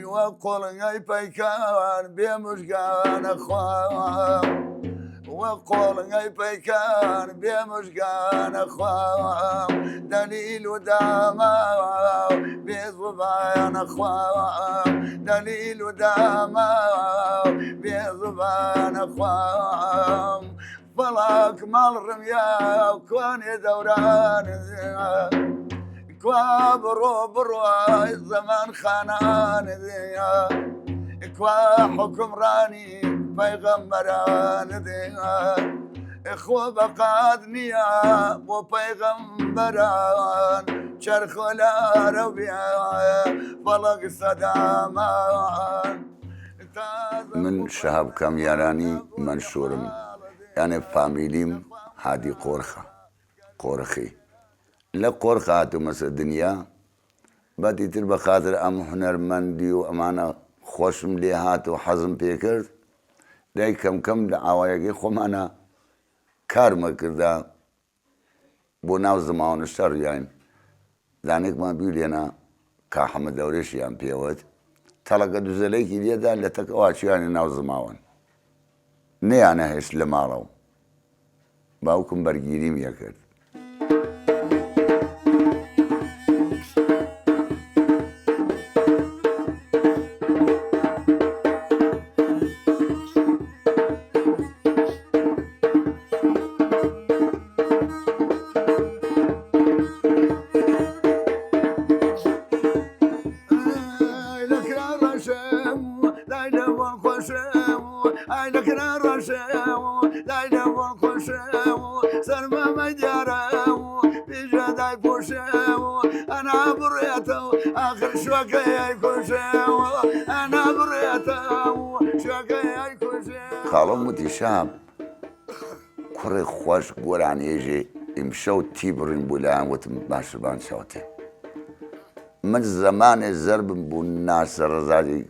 وقل اي بيكان بمشقان اخوان وقول اي بيكان بمشقان اخوان دليل وداما بضبان اخوان دليل وداما بضبان اخوان فلاك مال رميا وكوني دوران كوا برو زمان خانان ذيا كوا حكم راني پیغمبران ذيا اخو بقادنيا وبيغمبران شرخ ولا ربيا بلغ صدامان من شهاب كاميراني منشورم يعني فاميليم هادي قورخي لا قورخاتو مثل الدنيا بدي تر بخاطر ام هنرمندي وامانه خوشم لي هاتو حزم بيكر داي كم دعوايا خو انا كار ما كردا بو ناو زمان الشر يعني ذانك ما بيقول انا كاحمد دوريش يعني بيوت تلقى دزليك اليدا لتكواش يعني ناو زمان ني انا هش لمارو باوكم برجيريم يكر أنا بريته آخر شوكة يكون شيء أنا بريته شوكة يكون شيء خالو متشاب كوري خوش قران يجي يمشوا تيبرين بولان وتمباش بان شوتي من زمان الزرب بالناس الرزاجي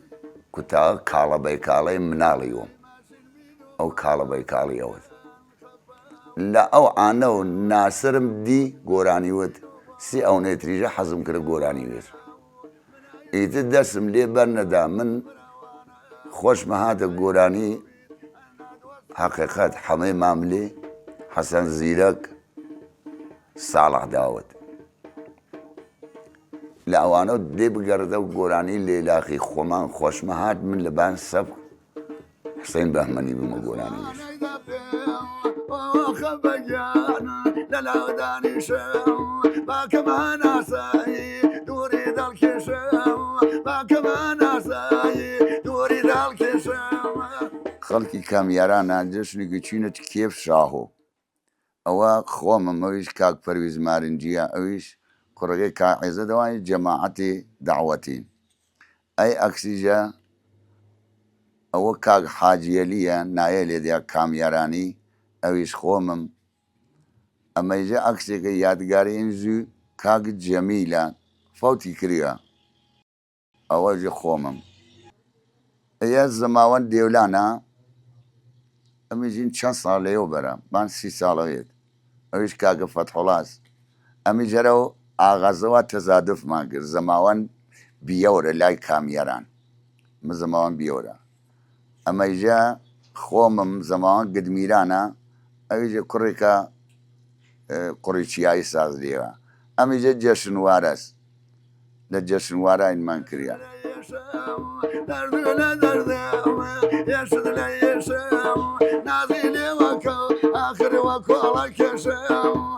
كتا كالا بيكالي منال يوم أو كالا بيكالي يوم لا أو أنا ناصرم دي قراني ود سي أو نتريجة حزم كده قراني وير يتدسم لي برندا من خوش مهات قراني حقيقات حمي ماملي حسن زيلك صالح داود لا وانا دي بقرده قراني اللي لاخي خومان خوش مهات من لبان سبق حسين بهمني بما قراني وير خبجانا للوداني شو باكما ناساي دوري ذلك شو باكما ناساي دوري ذلك شو خلقي كاميرانا جشني كيشينة كيف شاهو أو خوما مويش كاك فرويز مارنجيا أويش كورغي كاعزة دواي جماعتي دعوتين أي أكسيجا أو كاك حاجية ليا نايلي ديا كاميراني أويش خومم أما يجي أكسيك يادقاري إنزو كاك جميلة فوتي كريا أو يجي خومم إيا الزماوان ديولانا أما يجين 5 صار ليو برا بان 6 صالويت أويش كاك فتح الله أما يجرو آغازوا تزادف ماكر زماوان بيورا لاي كاميران مزماوان بيورا أما يجي خومم زماوان قد ميرانا أيجي كوريكا قريشياي ساز ديوا أمي جشن وارس لجشن وارا إن من كريا آخر وكو على كشام